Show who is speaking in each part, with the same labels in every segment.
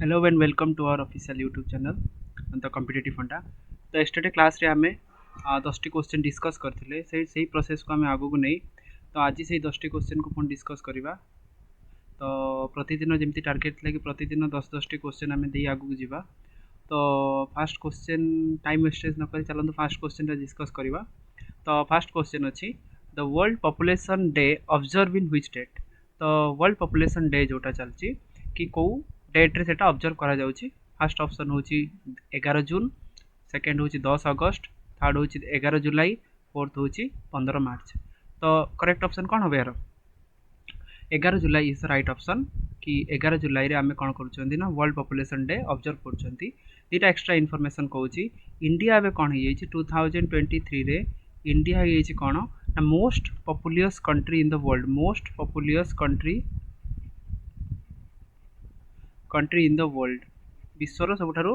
Speaker 1: Hello and welcome to our official YouTube channel the competitive funda। तो yesterday class रे आमे 10टी question discuss करथिले सही प्रोसेस को आमे आगु को नहीं। तो आज से 10टी क्वेश्चन को पुन डिस्कस करिबा। तो प्रतिदिन जमती टार्गेट थिला कि प्रतिदिन 10-10टी क्वेश्चन आमे देई आगु को जिबा। तो फर्स्ट क्वेश्चन टाइम वेस्टेज न करी चलंतु फर्स्ट क्वेश्चन रे डिस्कस करिबा। तो फर्स्ट क्वेश्चन अछि the world population day observe in which date. तो वर्ल्ड पॉपुलेशन डे जोटा चलची कि को डेट रे सेटा ऑब्जर्व करा जाउची। फर्स्ट ऑप्शन होची 11 जून, सेकंड होची 10 अगस्त, थर्ड होची 11 जुलाई, फोर्थ होची 15 मार्च। तो करेक्ट ऑप्शन कौन होबे यार? 11 July is the right option कि 11 जुलाई रे आमे कोन करूचंदी ना वर्ल्ड पॉपुलेशन डे ऑब्जर्व करूचंदी। दीटा एक्स्ट्रा इन्फॉर्मेशन कहूची इंडिया बे कोन हे जाईची 2023 रे इंडिया हे जाईची कोन ना most populous country in the world. Most populous country in the world विश्वर सबुठारु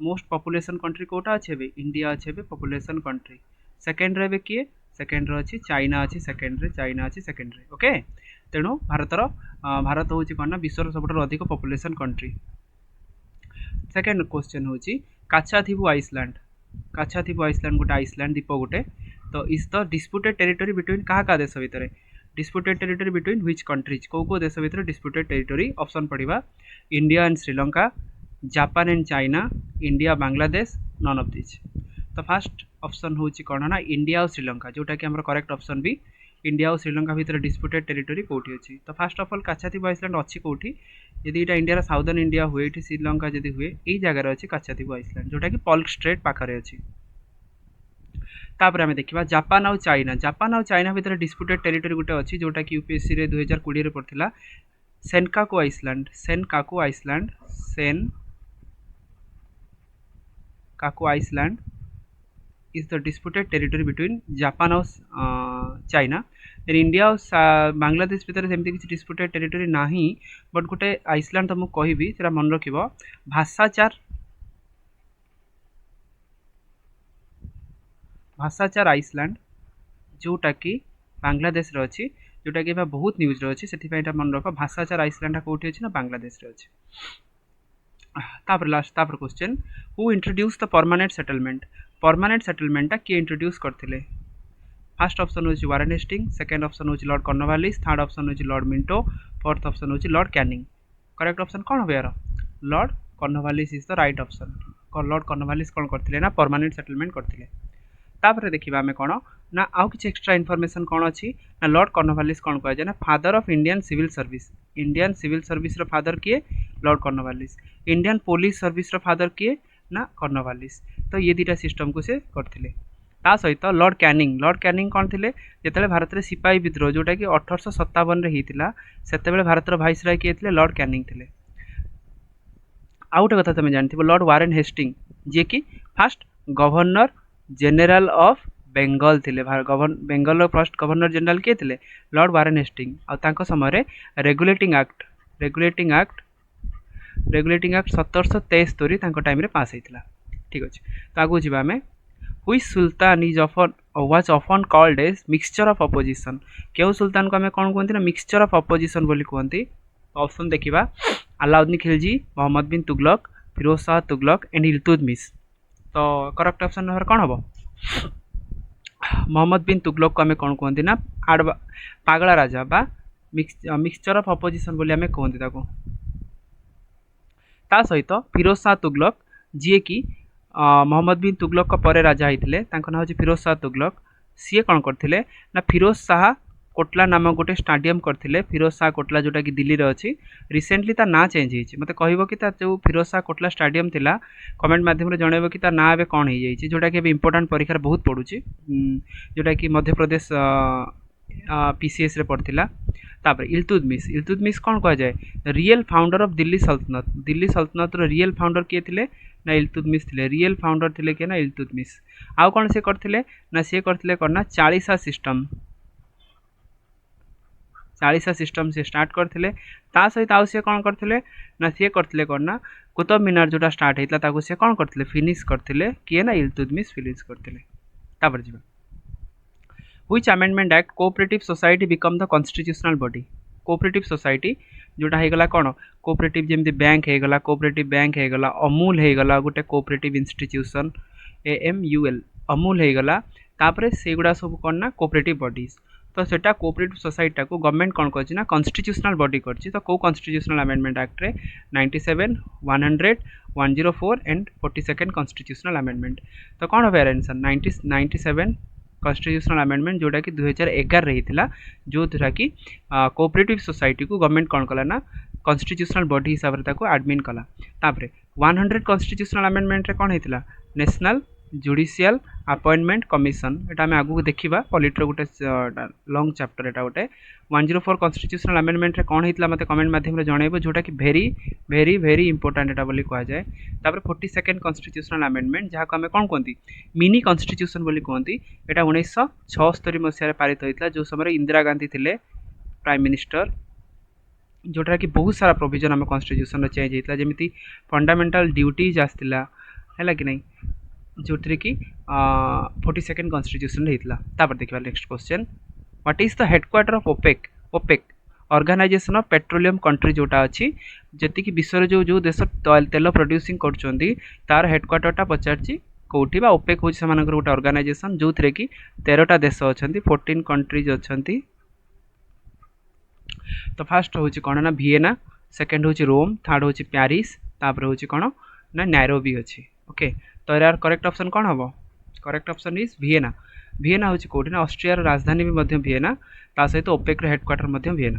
Speaker 1: मोस्ट पॉपुलेशन कंट्री कोटा अच्छे बे इंडिया अच्छे बे पॉपुलेशन कंट्री। सेकेंड रे किए सेकेंड रे अच्छी चाइना अच्छी सेकेंड रे चाइना अच्छी सेकेंड रे ओके। तेणु भारत हूँ कौन ना विश्वर सबुठारु अधिक पॉपुलेशन कंट्री। सेकेंड क्वेश्चन हूँ काछाथीबू आइसलैंड। काछाथीबू आइसलैंड गोटे आइसलैंड द्वीप गोटे। तो is the disputed territory between क्या देश भितर? Disputed territory between which countries को देश भितर डिस्प्यूटेड टेरिटोरी ऑप्शन पढ़ा India and Sri Lanka, Japan and China, India Bangladesh, none of this. तो फर्स्ट ऑप्शन हूँ कौन ना इंडिया और श्रीलंका जोटा कि हमारा करेक्ट ऑप्शन भी इंडिया और श्रीलंका भितर डिस्प्यूटेड टेरिटोरी कौटी अच्छी। तो फर्स्ट ऑफ ऑल काछाथीबू आइसलैंड अच्छी कौटी यदि यहाँ इंडिया साउदर्न इंडिया हुए ये श्रीलंका जदि हुए यही जगार अच्छी काछाथीबू आइसलैंड जोटा कि पल्क स्ट्रेट पाखे अच्छी। तापर आमे देखिबा जापान और चाइना। जापान और चाइना भितर डिस्प्यूटेड टेरिटोरी गोटे अच्छी जोटा कि यूपीएससी रे 2020 रे पड़थिला Senkaku island. Senkaku island Senkaku island is the disputed territory between Japan और चाइना। देन इंडिया और बांग्लादेश भितर सेमती किसी डिस्प्यूटेड टेरिटोरी नाही बट गोटे आइसलैंड तो मुझे कहबी सेटा मन रखिबो भाषाचार आइसलैंड जोटा कि बांग्लादेश रे अच्छी जोटा कि बहुत न्यूज रे अच्छी से मन रख भाषाचार आइसलैंड कौटी अच्छी ना बांग्लादेश रे अच्छी। तापर लास्ट तापर question who introduce the permanent settlement. Permanent सेटलमेंटा किए इंट्रोड्यूस करथिले? फर्स्ट ऑप्शन होची वारेन हेस्टिंग, सेकंड ऑप्शन होची लॉर्ड कॉर्नवालिस, थर्ड ऑप्शन होची लॉर्ड मिंटो, फोर्थ ऑप्शन होची लॉर्ड कैनिंग। करेक्ट ऑप्शन कौन हो यार? Lord Cornwallis is the right option. Lord Cornwallis कौन करथिले ना परमानेंट सेटलमेंट करथिले। तापर देखिबा आमे कोन ना आउ किछ एक्स्ट्रा इन्फॉर्मेशन कौन अच्छी ना लॉर्ड कॉर्नवालिस कौन कह जाए ना father of Indian civil service. Indian civil service रो फादर किए? Lord Cornwallis. Indian police service रो फादर किए ना कॉर्नवालिस। तो ये दुटा सिस्टम को से करथिले। ता सहित लॉर्ड कैनिंग कौन थे जिते भारत में सिपाही विद्रोह जोटा कि 1857 रे होता से भारत भाइसराय किए थे? लॉर्ड कैनिंग थे। आउ गोटे कथा तुम जानथिबो लॉर्ड वारेन हेस्टिंग जे कि first governor general of Bengal थे। बेंगल फर्स्ट गवर्नर जनरल किए थे? Lord Warren Hasting. आ समय रेगुलेटिंग एक्ट 1773 टाइम रे पास होता। ठीक अच्छे। तो आगू जी आम which sultan is was often called as mixture of opposition. क्यों सुल्तान को आम कौन कहते ना मिक्सचर ऑफ अपोजिशन बोली कहते? ऑप्शन देखिबा अलाउद्दीन खिलजी, मोहम्मद बिन तुगलक, फिरोज शाह तुगलक एंड इल्तुतमिश। तो करेक्ट ऑप्शन नंबर कौन हम? मोहम्मद बिन तुगलक को आम कौन कहते ना पागला राजा बा मिक्सचर ऑफ अपोजिशन बोली आम कहते ताको। ता सहित फिरोज शाह तुगलक जी कि मोहम्मद बिन तुगलक पर राजा होते ना हूँ फिरोज शाह तुगलक। सी कौन करते ना फिरोज शाह कोटला नामक गोटे स्टाडियम करते फिरोज शाह कोटला जोटा कि दिल्ली रे अच्छी। रिसेंटली ता ना चेंज होती मत कह कि जो फिरोज शाह कोटला स्टाडियम थिला कमेंट मध्यम जनइब कि ना ए कौन हो जोटा कि इंपोर्टाट परीक्षार बहुत पड़ुची जोटा कि मध्य प्रदेश पीसीएस रे पड़ता। तापर इल्तुतमिश कौन कह जाए? रियल फाउंडर ऑफ दिल्ली सल्तनत। दिल्ली सल्तनत रियल फाउंडर किए थे ना इल्तुतमिश थे। रियल फाउंडर थे किए ना इल्तुतमिश। आउ कौन से करते ना सी करते कौन ना चालीसा सिस्टम से स्टार्ट करते। ता सहित आउ सी कौन करते ना सी करते कौन ना कुतुब मीनार जोटा स्टार्ट होता सी कौन करते फिनिश करते किए ना इल्तुतमिश फिनिश करते। तापर जी which amendment act cooperative society become the constitutional body. Cooperative society जोटा होगला कौन कोऑपरेटिव जमी बैंक होगला कोऑपरेटिव बैंक होगला अमूल होगला गोटे कोऑपरेटिव इंस्टीट्यूशन AMUL अमूल होगला तापर से गुड़ा सब कौन ना कोऑपरेटिव बॉडीज तो सेटा कोऑपरेटिव सोसाइटी को गवर्नमेंट कौन कर ना कॉन्स्टिट्यूशनल बॉडी कर तो कौ कॉन्स्टिट्यूशनल अमेंडमेंट एक्ट रे 97 100 104 एंड 42nd कॉन्स्टिट्यूशनल अमेंडमेंट तो कौन हम आंसर 97 कॉन्स्टिट्यूशनल अमेंडमेंट जोटा कि 2011 रही जो द्वारा कि कोऑपरेटिव सोसाइटी को गवर्नमेंट कौन कला ना कॉन्स्टिट्यूशनल बॉडी हिसाब से एडमिन कला तापर 100 कॉन्स्टिट्यूशनल अमेंडमेंट रे कौन होता नेशनल जुडिशियल अपॉइंटमेंट कमिशन एटा आम आगू देखा पॉलिटर गोटे लॉन्ग चैप्टर एटा गोटे 104 कॉन्स्टिट्यूशनल अमेंडमेंट रे कौन होता मत कमेंट माध्यम जनइब जोटा कि भेरी भेरी भेरी इंपोर्टेंट एटा बोली कहा जाए तापर 42nd कॉन्स्टिट्यूशनल अमेंडमेंट जहाँ को आम कौन कहती मिनी कॉन्स्टिट्यूशन बोली कहती एटा 1976 मसीह पारित होता जो समय इंदिरा गांधी थे प्राइम मिनिस्टर जोटा कि बहुत सारा प्रोविजन आम कॉन्स्टिट्यूशन चेंज होता जमी फंडामेंटल ड्यूटीज आसला है कि नहीं जो थी कि 42nd कॉन्स्टिट्यूशन होता देखा next question what is the headquarter of OPEC OPEC organization of petroleum country जोटा अच्छी जी विश्व जो जो देश तेल प्रोड्यूसिंग कर तार हेडक्वार्टरटा पचार कौटी ओपेक हूँ से गोटे ऑर्गेनाइजेशन जो थे कि 13टा देश अच्छा 14 कंट्रीज अच्छा तो फास्ट हूँ कौन ना वियना सेकेंड हूँ रोम थर्ड हूँ पेरिस तापर हूँ कौन ना नैरोबी अच्छी ओके तो यार करेक्ट ऑप्शन कौन हम correct option is Vienna Vienna हूँ कौटी ना ऑस्ट्रिया राजधानी भी वियना ता सहित ओपेक हेडक्वार्टर वियना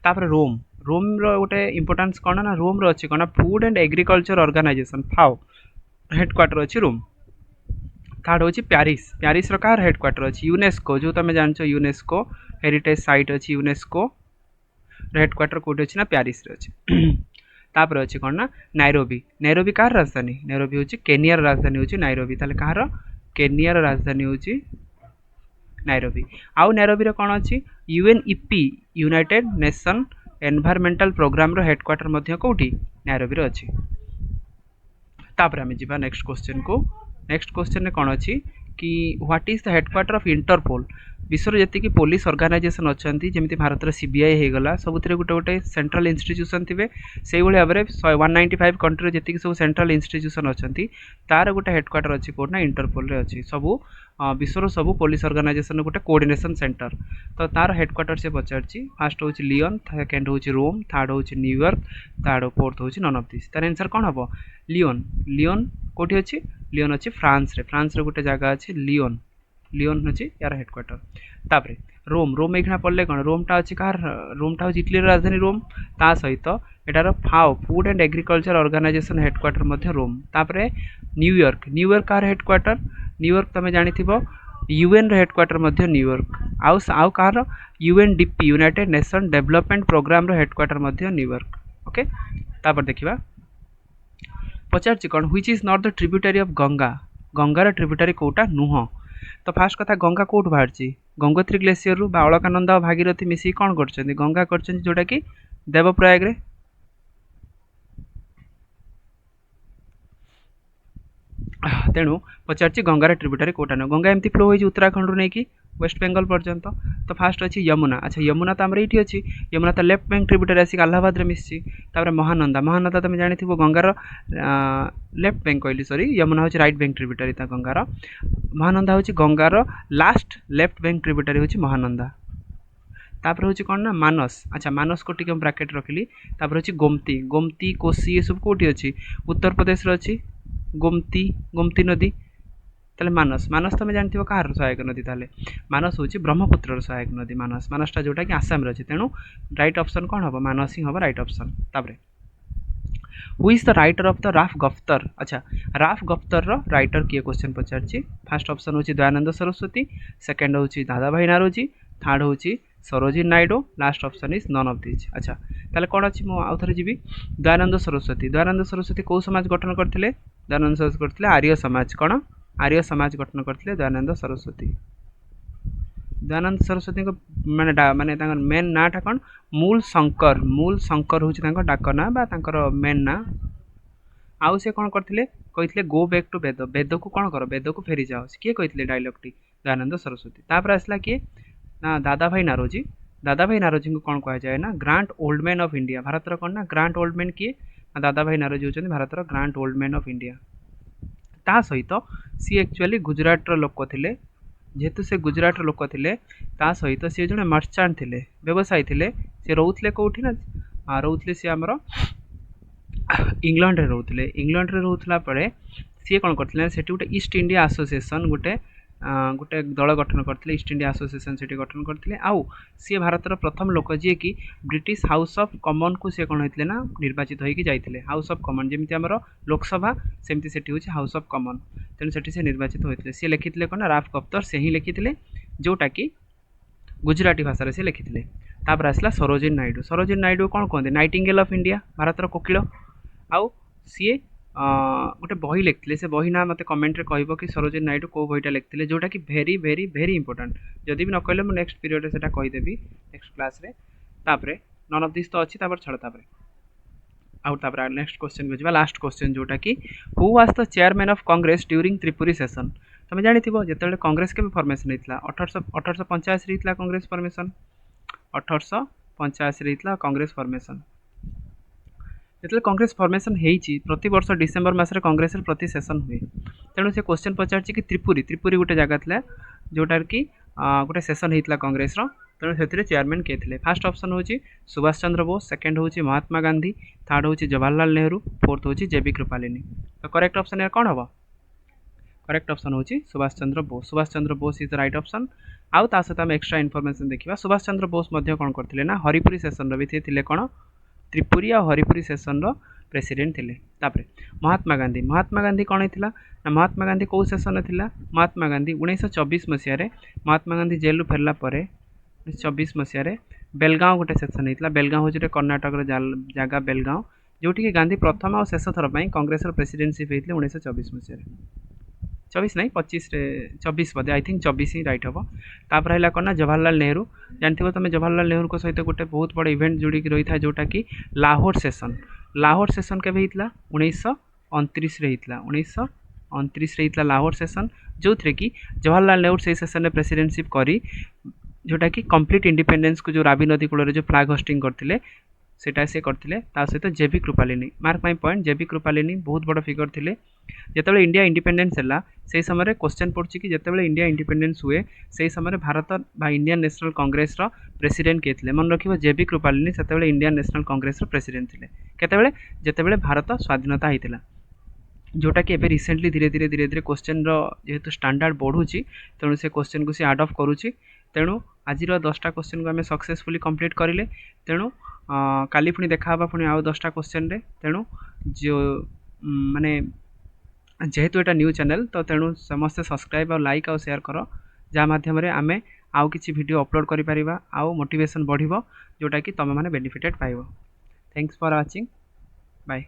Speaker 1: तापर रोम रोम रोटे इंपोर्टेंस कौन ना रोम रो अच्छी कौन food and agriculture organisation FAO headquarter अच्छी रोम थर्ड हूँ पेरिस पेरिस कार हेडक्वार्टर अच्छी यूनेस्को जो तुम जान यूनेस्को हेरिटेज साइट अच्छी यूनेस्को हेडक्वार्टर कौट अच्छी ना पेरिस अच्छी तापर अच्छी कौन ना नैरोबी नैरोबी कार राजधानी नैरोबी हूँ केनियार राजधानी हूँ नैरोबी ताले कहार केनियार राजधानी हूँ नैरोबी आउ नैरोबी कौन अच्छी UNEP united nation environmental programme रो हेडक्वार्टर मध्य कौटी नैरोबी अच्छी तापर आम जा नेक्स्ट क्वेश्चन को नेक्स्ट क्वेश्चन में कौन अच्छी कि what is the headquarter of Interpol विश्व जी पुलिस ऑर्गेनाइजेशन अच्छा जमी भारत CBI होगला सबुत गोटे गोटे सेंट्रल इंस्टीट्यूशन थे से भाव में 195 कंट्री जी सब सेंट्रल इंस्टीट्यूशन अच्छा तार गोटे हेडक्वार्टर अच्छी कौन ना इंटरपोल रे अच्छी सबू विश्वर सबू पुलिस ऑर्गेनाइजेशन गोटे कोऑर्डिनेशन सेंटर तो तार हेडक्वार्टर से पचार फास्ट हूँ लियोन सेकेंड हूँ रोम थर्ड हूँ न्यूयॉर्क थर्ड फोर्थ हूँ नन ऑफ दिस तार आंसर कौन हम लियोन लियोन कौटी अच्छी लियोन अच्छी फ्रांस रे गोटे जगह अच्छी लियोन लियोन हूँ यार हेडक्वार्टर तापर रोम रोम ये पढ़ले कौन रोमटा अच्छी कार रोमटा हूँ इटली राजधानी रोम ता सहित एटार FAO food and agriculture organisation headquarter Rome तापर न्यूयॉर्क न्यूयॉर्क कार हेडक्वार्टर न्यूयॉर्क तुम जानी UN हेडक्वार्टर न्यूयॉर्क आउ कार UNDP united nation development programme headquarter New York okay तापर देखा पचार कौन which is not the tributary of Ganga गंगार ट्रिब्यूटरी कौटा नुह तो फास्ट कथा गंगा कौट बाहर गंगोत्री ग्लेसीयर रु अलकानंदा और भागीरथी मिसिक कौन कर गंगा कर जोटा कि देवप्रयाग रे तेणु पचार गंगार ट्रिब्यूटरी कौटा न गंगा एमती फ्लो हो उत्तराखंड नहीं कि वेस्ट बेंगल पर्यंत तो फास्ट अच्छी यमुना अच्छा यमुना तो आम ये अच्छी यमुना तो लेफ्ट बैंक ट्रिब्यूटरी आसिक आलाहाबाद मिसी महानंदा महानंदा तुम जानी गंगार लेफ्ट बैंक कहली सॉरी यमुना हूँ राइट बैंक ट्रिब्यूटरी गंगार महानंदा हूँ गंगार लास्ट लेफ्ट बैंक ट्रिब्यूटरी हूँ महानंदा तापर हूँ कौन ना मानस अच्छा मानस को टी ब्राकेट रखिली तापर हूँ गोमती गोमती कोसी ये सब कौटी अच्छी उत्तर प्रदेश अच्छी गोमती गोमती नदी ताले मानस मानस तुम जानते कहार सहायक नदी ताले मानस हूँ ब्रह्मपुत्र सहायक नदी मानस मानसटा जोटा कि आसाम अच्छे तेणु राइट ऑप्शन कौन हम मानस ही हम राइट ऑप्शन तापर who is the writer of the राफ गफ्तर अच्छा राफ गफ्तर राइटर किए क्वेश्चन पचार फास्ट ऑप्शन हूँ दयानंद सरस्वती सेकेंड हूँ दादा भाई नारोजी थर्ड हूँ Sarojini Naidu last option is none of this अच्छा ताले कौन अच्छी मुझे आउ थे जी दयानंद सरस्वती कौ समाज गठन करते दयानंद सरस्वती करते आर्य समाज कौन आर्य समाज गठन करते दयानंद सरस्वती माने माने मेन नाटा कौन मूल शंकर हूँ डाक ना मेन ना आउ से कौन करते कहते गो बैक टू वेद वेद को कौन कर वेद को फेरी जाओ किए कहते डायलॉग टी दयानंद सरस्वती तापर आसला किए ना दादा भाई दादा भाई नारोजी को कौन कह जाए ना grand old man of India Bharat कौन ना ग्रांट ओल्ड मैन किए दादा भाई नारोजी होचंदी Bharat grand old man of India ता सहित सी एक्चुअली गुजरात लोक थिले जेहेतु से गुजरात लोक थिले ता सहित सी जने मर्चांट थिले व्यवसायी थिले से रोउथले कोठी ना रोउथले सी हमर इंग्लैंड रे रोउथले इंग्लैंड रे रोउथला परे सी कोन करथिले सेठी गोटे ईस्ट इंडिया एसोसिएशन गोटे गोटे दल गठन करते ईस्ट इंडिया एसोसिएशन से गठन करते आउ सी भारतर प्रथम लोक जी कि ब्रिटिश हाउस ऑफ कॉमन को सी कौन होते ना निर्वाचित होकर जाते हाउस ऑफ कॉमन जमी आम लोकसभा सेमती से हूँ हाउस ऑफ कॉमन तेणु से निर्वाचित होते सी लिखी कौन राफ कप्तर से ही लिखी जोटा कि गुजराती भाषा से लिखी तापर आसला सरोजिनी नायडू कौन कहते नाइटिंगेल ऑफ इंडिया भारतर कोकिल आउ सी गोटे बही लिखते से बही ना मत कमेंट कह कि सरोजिनी नायडू कौ बहीटा लिखते जोटा कि भेरी भेरी भेरी इंपोर्टाट जदि भी न कहले मुझे नेक्स्ट पीरियड से कहीदेवी नेक्स्ट क्लास रे तापरे नन ऑफ दिस तो अच्छी छाड़ तापर नेक्स्ट क्वेश्चन को लास्ट क्वेश्चन जोटा कि who was the chairman of Congress during Tripuri session तुम जानी जो कांग्रेस के फॉर्मेशन होता 1885 कांग्रेस फॉर्मेशन 1885 कांग्रेस फॉर्मेशन जो कांग्रेस फॉर्मेशन होती प्रति वर्ष डिसेम्बर मसरे कांग्रेस प्रति सेशन हुए तेणु से क्वेश्चन पचार कि त्रिपुरी गोटे जगह था जोटार कि गोटे सेशन होता कांग्रेस तेणु से चेयरमैन किए थे फास्ट ऑप्शन हूँ सुभाष चंद्र बोस सेकेंड हूँ महात्मा गांधी थर्ड हूँ जवाहरलाल नेहरू फोर्थ हूँ जेबी कृपालिनी तो करेक्ट ऑप्शन यार कौन हम करेक्ट ऑप्शन हूँ Subhash Chandra Bose is the right option आउ ता सहित आम एक्स्ट्रा इनफॉरमेशन देखा सुभाष चंद्र बोस कौन करते ना हरिपुरी सेशन भी थे कौन त्रिपुरी और हरिपुरी सेशन प्रेसिडेंट थे तापर महात्मा गांधी कौन होता ना महात्मा गांधी कौ सेशन थी महात्मा गांधी 1924 मसीह महात्मा गांधी जेलू फेरला 1924 मसीह बेलगांव गोटे सेशन होता बेलगांव हूँ कर्णाटक जगह बेलगांव जोटि कि गांधी प्रथम और शेष थर पर कांग्रेस प्रेसिडेंटशिप होते 1924 मसीह 24 नहीं 24 बोधे आई थिंक 24 ही राइट हम तापर है कौन ना जवाहरलाल नेहरू जानते तुम जवाहरलाल नेहरू को सहित गोटे बहुत बड़ा इवेंट जोड़ी रही था जोटा कि लाहौर सेशन के होता 1929 होता लाहौर सेशन जो थे कि जवाहरलाल नेहरू से सेशन में प्रेसिडेंटशिप करी जोटा कि कंप्लीट इंडिपेंडेंस को जो रावी नदी कूल जो फ्लैग होस्टिंग करते सेटा से करते सहित जेबी कृपालिनी मार्क माई पॉइंट जेबी कृपालिनी बहुत बड़ फिगर थे जिते इंडिया इंडिपेंडेंस है से समय क्वेश्चन पड़ी कि जिते इंडिया इंडिपेंडेंस हुए से समय भारत बा इंडियन नेशनल कांग्रेस प्रेसिडेंट किए थे मन रखिए जेबी कृपालिनी से इंडियन नेशनल कांग्रेस प्रेसिडेंट थे केतबेले जितेबाला भारत स्वाधीनता होता जोटा कि एबे रिसेंटली धीरे धीरे क्वेश्चन जेहेतु स्टैंडर्ड बढ़ुची तेणु से क्वेश्चन को सी आड ऑफ करुच्ची तेणु आज 10टा क्वेश्चन को आम सक्सेसफुली कंप्लीट करें तेणु काली पुणी देखा पुणी आउ 10टा क्वेश्चन रे तेणु जो माने जेहेतु एटा न्यू चैनल तो तेणु समस्ते सब्सक्राइब और लाइक और शेयर कर जहाँ माध्यम आमे आउ किसी वीडियो अपलोड करि परिबा आउ मोटिवेशन बढ़िबो जोटा कि तुम माने बेनिफिटेड पाइबो। Thanks for watching bye.